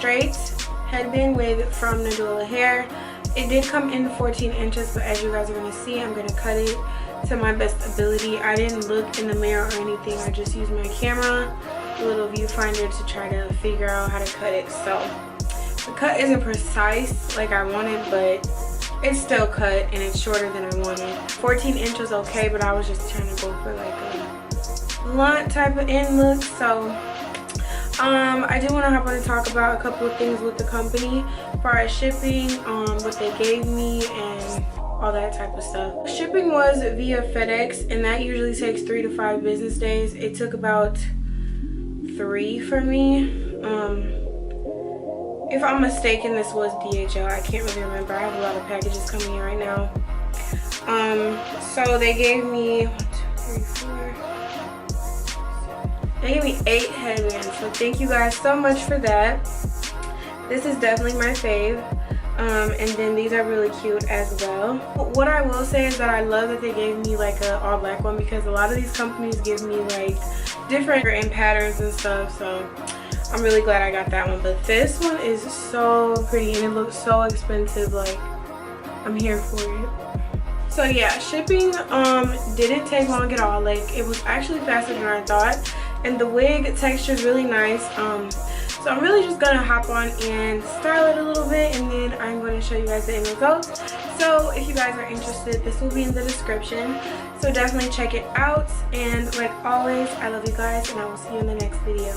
straight headband wig from Nadula hair. It did come in 14 inches, but as you guys are going to see, I'm going to cut it to my best ability. I didn't look in the mirror or anything. I just used my camera, a little viewfinder, to try to figure out how to cut it. So the cut isn't precise like I wanted, but it's still cut and it's shorter than I wanted. 14 inches okay, but I was just trying to go for like a blunt type of end look. So I do want to hop on and talk about a couple of things with the company as far as shipping, what they gave me, and all that type of stuff. Shipping was via FedEx, and that usually takes 3 to 5 business days. It took about 3 for me. If I'm mistaken, this was DHL. I can't really remember. I have a lot of packages coming in right now. So they gave me 1, 2, 3, 4. They gave me 8 headbands. So thank you guys so much for that. This is definitely my fave. And then these are really cute as well. What I will say is that I love that they gave me like a all black one, because a lot of these companies give me like different in patterns and stuff. So I'm really glad I got that one. But this one is so pretty and it looks so expensive. Like, I'm here for it. So yeah, shipping didn't take long at all. Like, it was actually faster than I thought, and the wig texture is really nice. So I'm really just gonna hop on and style it a little bit, and then I'm going to show you guys the end result. So if you guys are interested, this will be in the description, so definitely check it out. And like always, I love you guys, and I will see you in the next video.